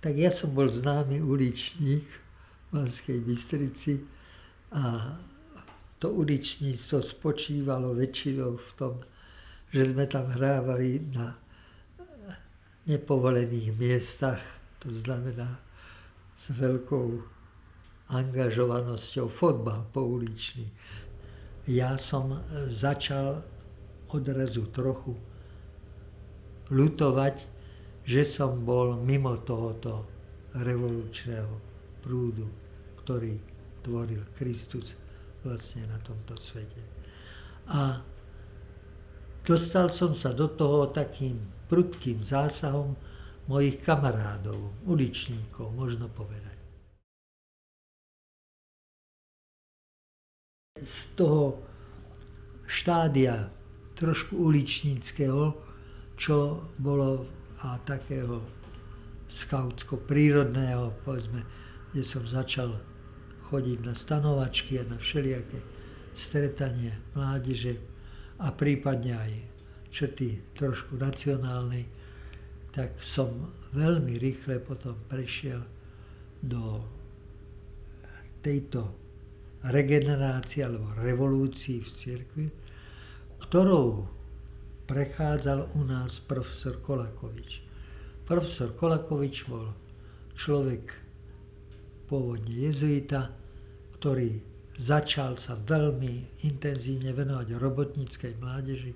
Tak ja som bol známy uličník v Banskej Bystrici a to uličníctvo spočívalo väčšinou v tom, že sme tam hrávali na nepovolených miestach, to znamená s veľkou angažovanosťou fotbal pouličný. Ja som začal odrazu trochu ľutovať, že som bol mimo tohoto revolučného prúdu, ktorý tvoril Kristus vlastne na tomto svete. A dostal som sa do toho takým prudkým zásahom mojich kamarádov, uličníkov, možno povedať. Z toho štádia trošku uličníckeho, čo bolo a takého skautsko-prírodného, povedzme, kde som začal chodiť na stanovačky a na všelijaké stretanie mládeže a prípadne aj črty trošku nacionálnej, tak som veľmi rýchle potom prešiel do tejto regenerácie alebo revolúcii v cirkvi, ktorou prechádzal u nás profesor Kolakovič. Profesor Kolakovič bol človek pôvodne jezuita, ktorý začal sa veľmi intenzívne venovať robotníckej mládeži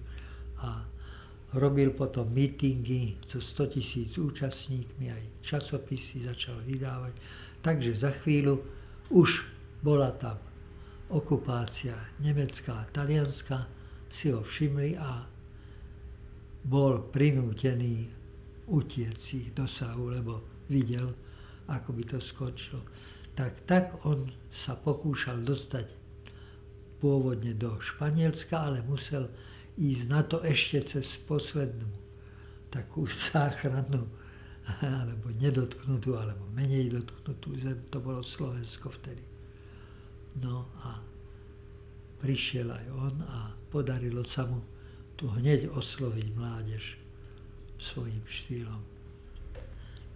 a robil potom mítingy so 100 000 účastníkmi, aj časopisy začal vydávať. Takže za chvíľu už bola tam okupácia nemecká a talianská, si ho všimli a bol prinútený utiec ich dosahu, lebo videl, ako by to skončilo. Tak on sa pokúšal dostať pôvodne do Španielska, ale musel ísť na to ešte cez poslednú takú záchrannú, alebo nedotknutú, alebo menej dotknutú zem, to bolo Slovensko vtedy. No a prišiel aj on a podarilo sa mu tu hneď osloviť mládež svojím štýlom.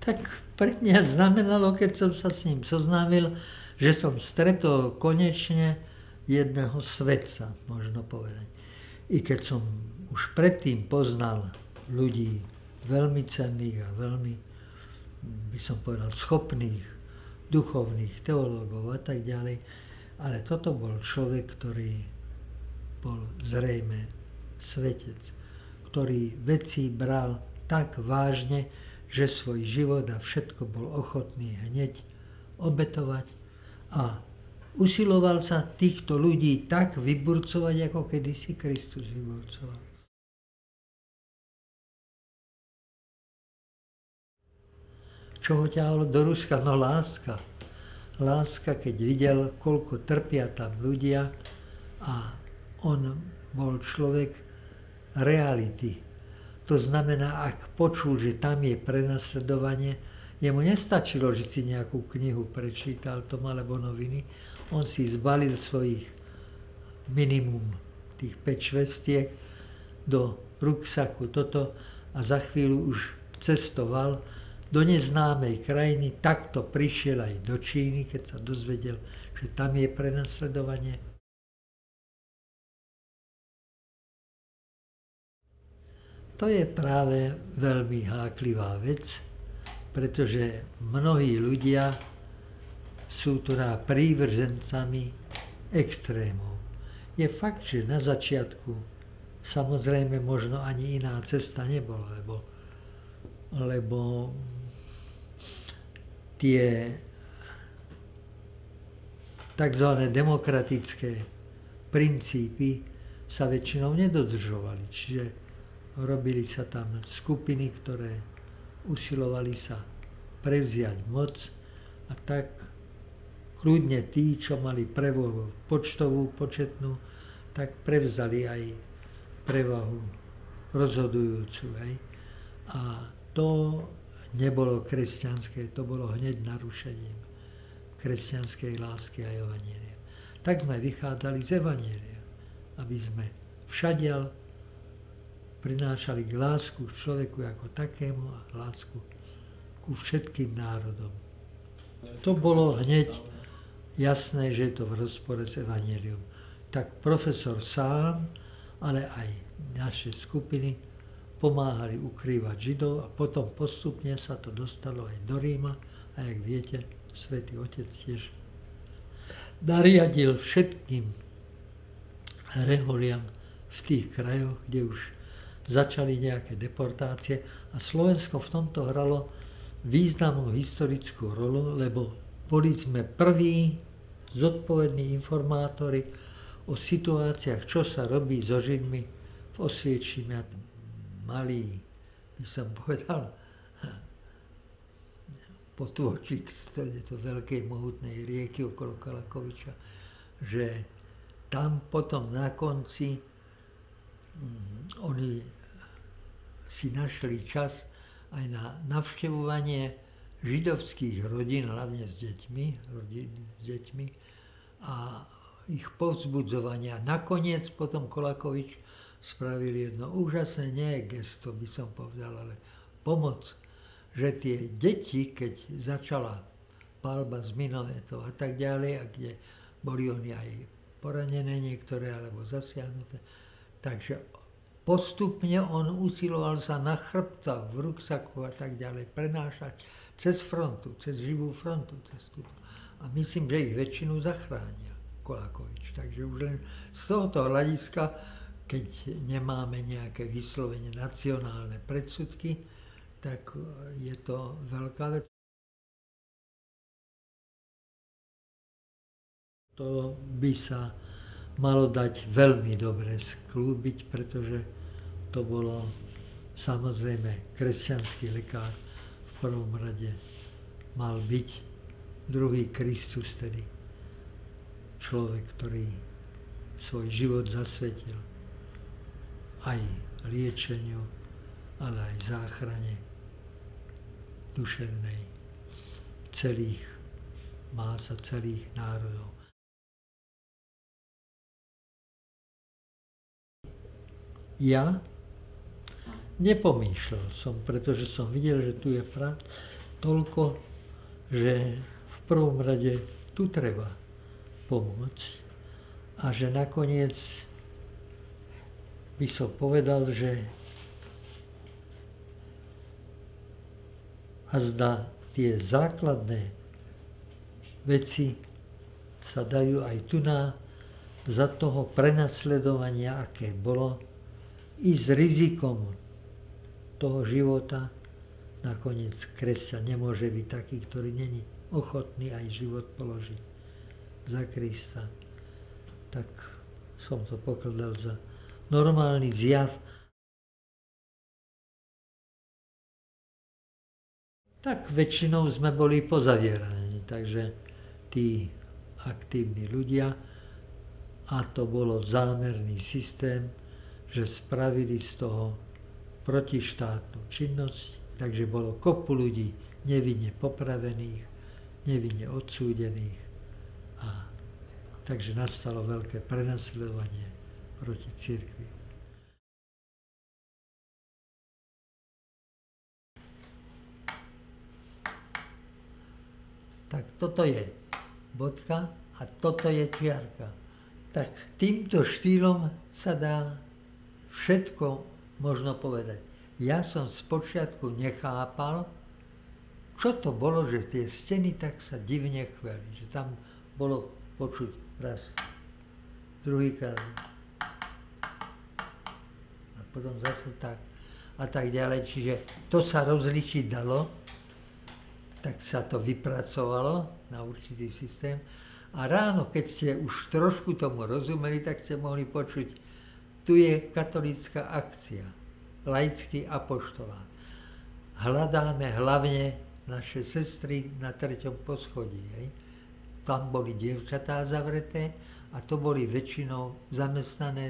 Tak pre mňa znamenalo, keď som sa s ním zoznámil, že som stretol konečne jedného svetca, možno povedať. I keď som už predtým poznal ľudí veľmi cenných a veľmi, by som povedal, schopných, duchovných teológov a tak ďalej, ale toto bol človek, ktorý bol zrejme svetec, ktorý veci bral tak vážne, že svoj život a všetko bol ochotný hneď obetovať a usiloval sa týchto ľudí tak vyburcovať, ako kedysi Kristus vyburcoval. Čo ho ťahalo do Ruska? No láska. Láska, keď videl, koľko trpia tam ľudia a on bol človek reality. To znamená, ak počul, že tam je prenasledovanie, jemu nestačilo, že si nejakú knihu prečítal, tom alebo noviny, on si zbalil svojich minimum tých 5 švestiek do ruksaku toto a za chvíľu už cestoval do neznámej krajiny, takto prišiel aj do Číny, keď sa dozvedel, že tam je prenasledovanie. To je práve veľmi háklivá vec, pretože mnohí ľudia sú tu prívržencami extrémov. Je fakt, že na začiatku samozrejme možno ani iná cesta nebola, lebo tie tzv. Demokratické princípy sa väčšinou nedodržovali. Čiže robili sa tam skupiny, ktoré usilovali sa prevziať moc a tak kľudne tí, čo mali prevahu počtovú, početnú, tak prevzali aj prevahu rozhodujúcu. Hej. A to nebolo kresťanské, to bolo hneď narušením kresťanskej lásky a evanjelia. Tak sme vychádzali z evanjelia, aby sme všadiaľ prinášali k lásku k človeku ako takému a lásku k ku všetkým národom. To bolo hneď jasné, že je to v rozpore s evanjeliom. Tak profesor sám, ale aj naše skupiny pomáhali ukrývať Židov a potom postupne sa to dostalo aj do Ríma. A jak viete, Svätý Otec tiež nariadil všetkým reholiam v tých krajoch, kde už začali nejaké deportácie. A Slovensko v tomto hralo významnú historickú rolu, lebo boli sme prví zodpovední informátori o situáciách, čo sa robí so Židmi v Osviečimi. Malý, by som povedal, potôčik z tejto veľkej mohutnej rieky okolo Kalakoviča, že tam potom na konci oni si našli čas aj na navštevovanie židovských rodín, hlavne s deťmi a ich povzbudzovania. Nakoniec potom Kolakovič spravili jedno úžasné, nie gesto, by som povedal, ale pomoc, že tie deti, keď začala palba z minometov a tak ďalej, a kde boli oni aj poranené niektoré, alebo zasiahnuté, takže postupne on usiloval sa na chrbtách, v ruksaku a tak ďalej prenášať cez frontu, cez živú frontu. A myslím, že ich väčšinu zachránil Kolakovič. Takže už len z tohoto hľadiska, keď nemáme nejaké vyslovene nacionálne predsudky, tak je to veľká vec. To by sa malo dať veľmi dobre sklúbiť, pretože to bolo samozrejme kresťanský lekár v prvom rade mal byť, druhý Kristus, tedy človek, ktorý svoj život zasvetil aj liečeniu, ale aj záchrane duševnej celých más a celých národov. Ja nepomýšľal som, pretože som videl, že tu je toľko, že v prvom rade tu treba pomôcť a že nakoniec by som povedal, že a zda tie základné veci sa dajú aj tu za toho prenasledovania, aké bolo, i s rizikom toho života. Nakoniec kresťan nemôže byť taký, ktorý není ochotný aj život položiť za Krista. Tak som to pokladal za normálny zjav. Tak väčšinou sme boli pozavieraní, takže tí aktívni ľudia, a to bolo zámerný systém, že spravili z toho protištátnu činnosť, takže bolo kopu ľudí nevinne popravených, nevinne odsúdených, a takže nastalo veľké prenasledovanie proti cirkvi. Tak toto je bodka a toto je čiarka. Tak týmto štýlom sa dá všetko možno povedať. Ja som spočiatku nechápal, čo to bolo, že tie steny tak sa divne chveli. Že tam bolo počuť raz, druhýkrát. A potom zase tak a tak ďalej. Čiže to sa rozličiť dalo, tak sa to vypracovalo na určitý systém. A ráno, keď ste už trošku tomu rozumeli, tak ste mohli počuť, tu je katolícka akcia, laický apoštolát. Hľadáme hlavne naše sestry na 3. poschodí. Hej. Tam boli dievčatá zavreté a to boli väčšinou zamestnané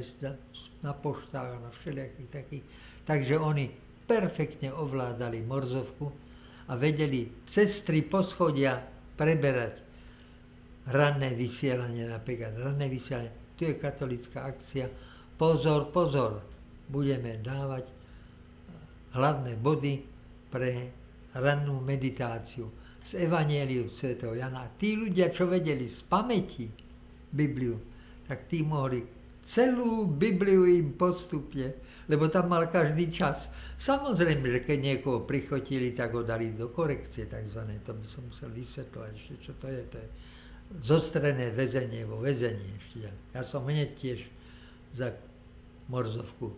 na poštách a na všelijakých takých. Takže oni perfektne ovládali morzovku a vedeli cez 3 poschodia preberať ranné vysielanie, napríklad ranné vysielanie. Tu je katolícka akcia. Pozor, pozor, budeme dávať hlavné body pre rannú meditáciu z Evanjeliu svätého Jana. A tí ľudia, čo vedeli z pamäti Bibliu, tak tí mohli celú Bibliu im postupne, lebo tam mal každý čas. Samozrejme, že keď niekoho prichotili, tak ho dali do korekcie takzvané. To by som musel vysvetľovať ešte, čo to je. To je zostrené väzenie vo väzení ešte. Ja som hneď tiež za Morzovku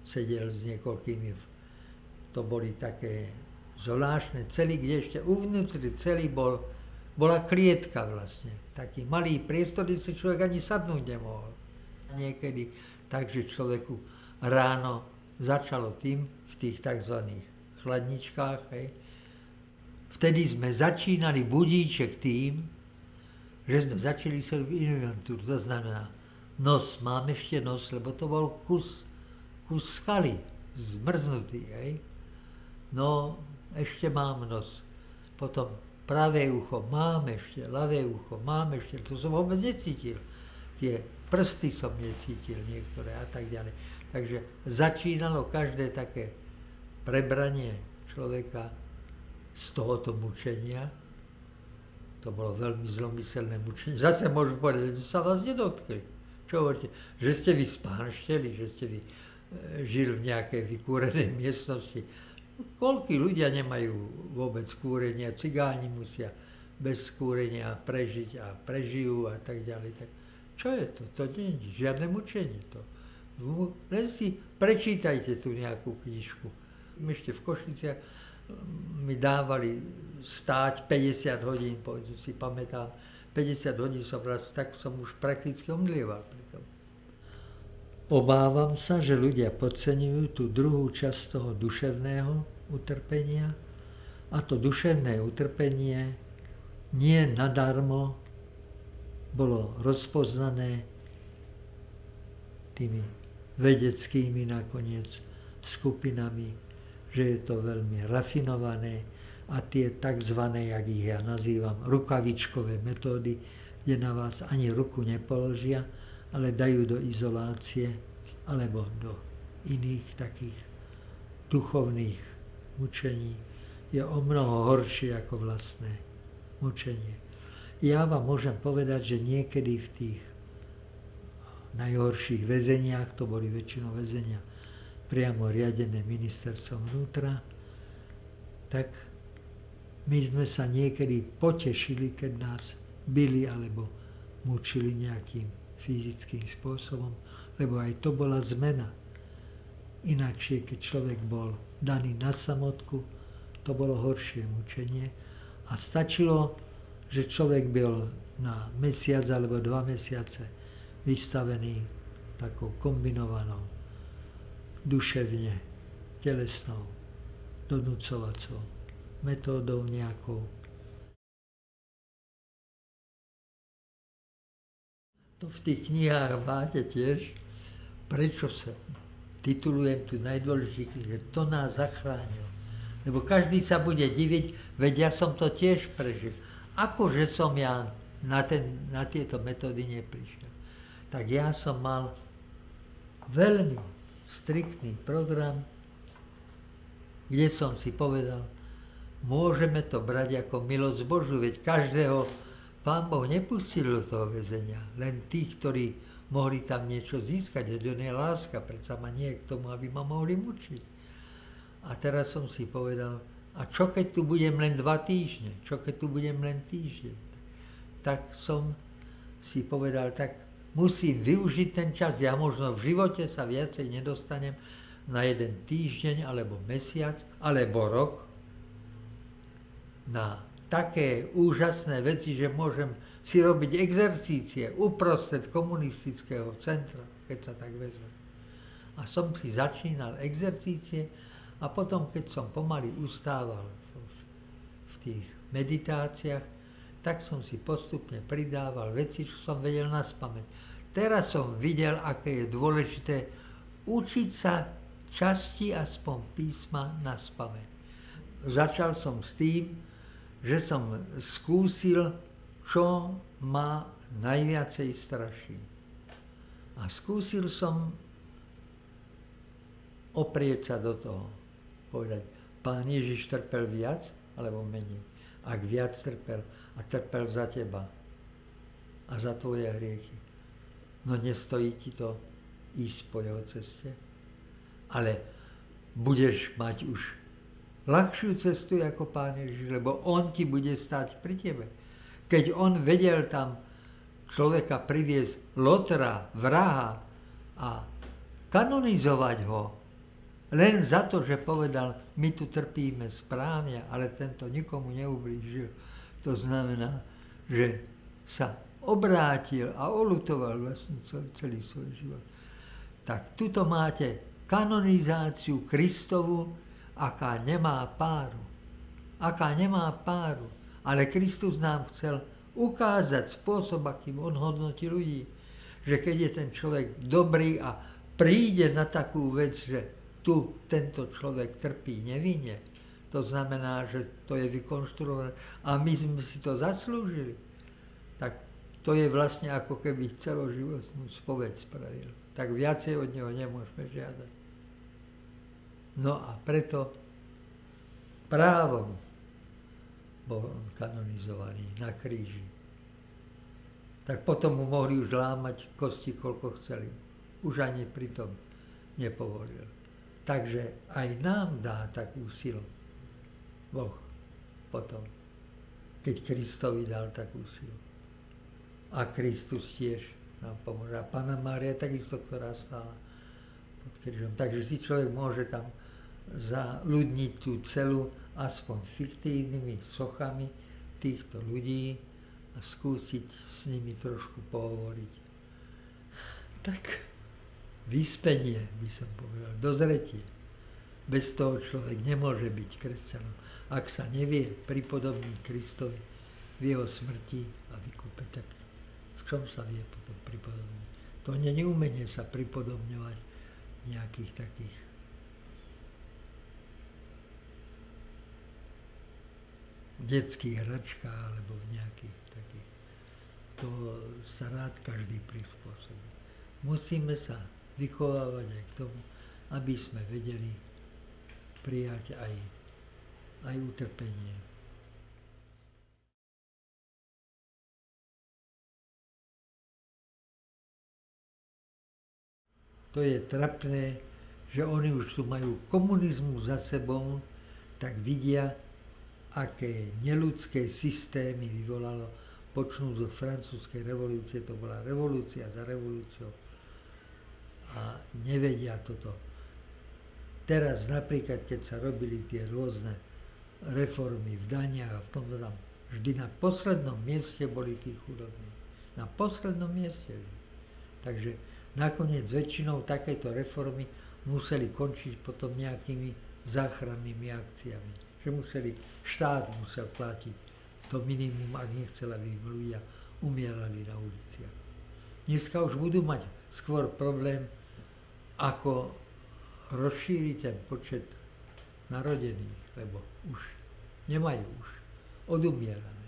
sedel s niekoľkými. To boli také zvláštne cely, kde ešte uvnútri celý bola klietka vlastne. Taký malý priestor, kde si človek ani sadnúť nemohol. Niekedy takže človeku ráno začalo tým v tých tzv. Chladničkách. Hej. Vtedy sme začínali budíček tým, že sme začali sa inventúru. To znamená, nos, mám ešte nos, lebo to bol kus skaly, zmrznutý. Hej. No, ešte mám nos. Potom pravé ucho, mám ešte, ľavé ucho, mám ešte. To som vôbec necítil. Tie prsty som necítil niektoré a tak ďalej. Takže začínalo každé také prebranie človeka z tohoto mučenia. To bolo veľmi zlomyselné mučenie. Zase môžu povedať, že sa vás nedotkli. Čo hovoríte? Že ste vy spánšteli, že ste vy žili v nejakej vykúrenej miestnosti. Koľkí ľudia nemajú vôbec kúrenia, cigáni musia bez kúrenia prežiť a prežijú a tak ďalej. Tak čo je to? To nie je žiadne mučenie. Len si prečítajte tu nejakú knižku. Ešte v Košiciach mi dávali stáť 50 hodín, povedzme si pamätám, 50 hodín som raz, tak som už prakticky omdlieval pri tom. Obávam sa, že ľudia podceňujú tú druhú časť toho duševného utrpenia. A to duševné utrpenie nie nadarmo bolo rozpoznané tými vedeckými nakoniec skupinami, že je to veľmi rafinované a tie tzv., jak ich ja nazývam, rukavičkové metódy, kde na vás ani ruku nepoložia, ale dajú do izolácie alebo do iných takých duchovných mučení, je o mnoho horšie ako vlastné mučenie. Ja vám môžem povedať, že niekedy v tých najhorších väzeniach, to boli väčšinou väzenia priamo riadené ministerstvom vnútra, tak my sme sa niekedy potešili, keď nás bili alebo mučili nejakým fyzickým spôsobom, lebo aj to bola zmena. Inakšie, keď človek bol daný na samotku, to bolo horšie mučenie a stačilo, že človek byl na mesiac alebo 2 mesiace vystavený takou kombinovanou duševne, telesnou, donúcovacou metódou nejakou. To v tých knihách máte tiež, prečo sa titulujem tu najdôležitejšie, že to nás zachránilo. Lebo každý sa bude diviť, veď ja som to tiež prežil. Akože som ja na tieto metódy neprišiel. Tak ja som mal veľmi striktný program, kde som si povedal, môžeme to brať ako milosť Božiu, veď každého Pán Boh nepustil do toho väzenia, len tých, ktorí mohli tam niečo získať, veď on je láska, predsa ma nie k tomu, aby ma mohli mučiť. A teraz som si povedal, a čo keď tu budem len 2 týždne? Čo keď tu budem len týždeň? Tak som si povedal, tak musím využiť ten čas. Ja možno v živote sa viacej nedostanem na 1 týždeň, alebo mesiac, alebo rok na také úžasné veci, že môžem si robiť exercície uprostred komunistického centra, keď sa tak vezme. A som si začínal exercície a potom, keď som pomaly ustával v tých meditáciách, tak som si postupne pridával veci, čo som vedel naspamäť. Teraz som videl, aké je dôležité učiť sa časti aspoň písma naspamäť. Začal som s tým, že som skúsil, čo ma najviacej straší. A skúsil som oprieť sa do toho. Povedať, Pán Ježiš trpel viac alebo menej? Ak viac trpel a trpel za teba a za tvoje hriechy, no nestojí ti to ísť po jeho ceste? Ale budeš mať už ľahšiu cestu ako Pán Ježiš, lebo on ti bude stáť pri tebe. Keď on vedel tam človeka priviesť lotra, vraha a kanonizovať ho, len za to, že povedal, my tu trpíme správne, ale tento nikomu neublížil. To znamená, že sa obrátil a oľutoval vlastne celý svoj život. Tak tuto máte kanonizáciu Kristovu, aká nemá páru. Aká nemá páru. Ale Kristus nám chcel ukázať spôsob, akým on hodnotí ľudí. Že keď je ten človek dobrý a príde na takú vec, že tu tento človek trpí nevinne, to znamená, že to je vykonštruované a my sme si to zaslúžili, tak to je vlastne ako keby celoživotnú spoveď spravil. Tak viacej od neho nemôžeme žiadať. No a preto právom bol on kanonizovaný na kríži. Tak potom mu mohli už lámať kosti, koľko chceli. Už ani pritom nepovolil. Takže aj nám dá takú silu Boh potom, keď Kristovi dal takú silu. A Kristus tiež nám pomôže. A Panna Mária takisto, ktorá stála pod krížom. Takže si človek môže tam zaľudniť tú celu aspoň fiktívnymi sochami týchto ľudí a skúsiť s nimi trošku pohovoriť. Tak vyspenie, by som povedal, dozretie. Bez toho človek nemôže byť kresťanom. Ak sa nevie pripodobniť Kristovi v jeho smrti a výkupe, tak v čom sa vie potom pripodobniť? To nie je umenie sa pripodobňovať nejakých takých detských hračkách alebo v nejakých takých. To sa rád každý prispôsobí. Musíme sa vychovávať aj k tomu, aby sme vedeli prijať aj utrpenie. To je trapné, že oni už tu majú komunizmus za sebou, tak vidia, aké neľudské systémy vyvolalo, počnúť od francúzskej revolúcie, to bola revolúcia za revolúciou a nevedia toto. Teraz napríklad, keď sa robili tie rôzne reformy v daniach a v tomto tam, vždy na poslednom mieste boli tí chudobní. Na poslednom mieste. Takže nakoniec väčšinou takéto reformy museli končiť potom nejakými záchrannými akciami. Že štát musel platiť to minimum, ak nechcel, aby ľudia umierali na uliciach. Dneska už budú mať skôr problém, ako rozšíriť ten počet narodených, lebo už nemajú už odumierané.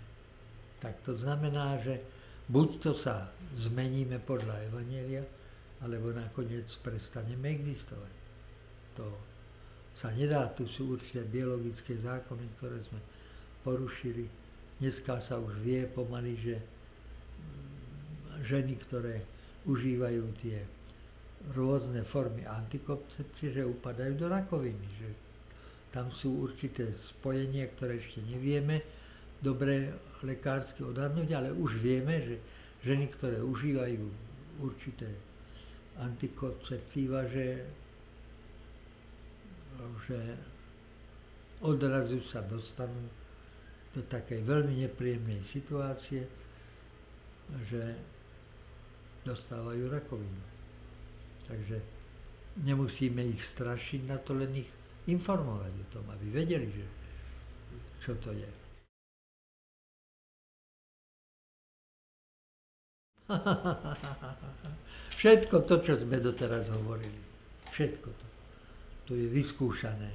Tak to znamená, že buď to sa zmeníme podľa Evanjelia, alebo nakoniec prestaneme existovať. To sa nedá, tu sú určite biologické zákony, ktoré sme porušili. Dneska sa už vie pomaly, že ženy, ktoré užívajú tie rôzne formy antikoncepcie, že upadajú do rakoviny. Že tam sú určité spojenia, ktoré ešte nevieme dobre lekársky odhadnúť, ale už vieme, že ženy, ktoré užívajú určité antikonceptíva, že odrazu sa dostanú do takej veľmi nepríjemnej situácie, že dostávajú rakovinu. Takže nemusíme ich strašiť, na to len ich informovať o tom, aby vedeli, že čo to je. Všetko to, čo sme doteraz hovorili, všetko to. To je vyskúšané.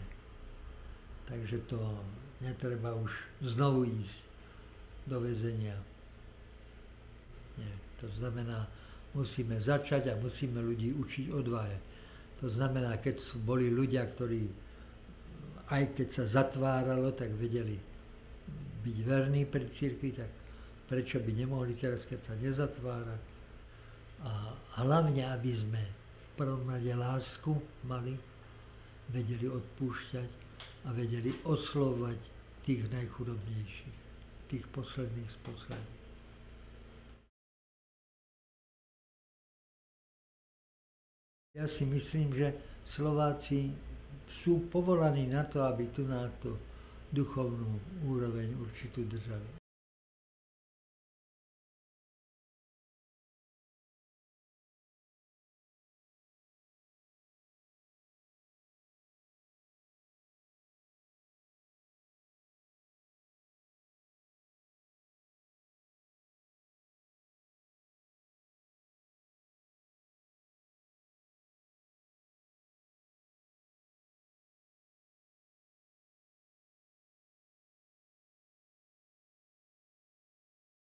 Takže to netreba už znovu ísť do väzenia. Nie. To znamená, musíme začať a musíme ľudí učiť odvahe. To znamená, keď boli ľudia, ktorí aj keď sa zatváralo, tak vedeli byť verní pri cirkvi, tak prečo by nemohli teraz, keď sa nezatvára. A hlavne, aby sme v prvom rade lásku mali, vedeli odpúšťať a vedeli oslovať tých najchudobnejších, tých posledných z posledných. Ja si myslím, že Slováci sú povolaní na to, aby tu na tú duchovnú úroveň určitú držali.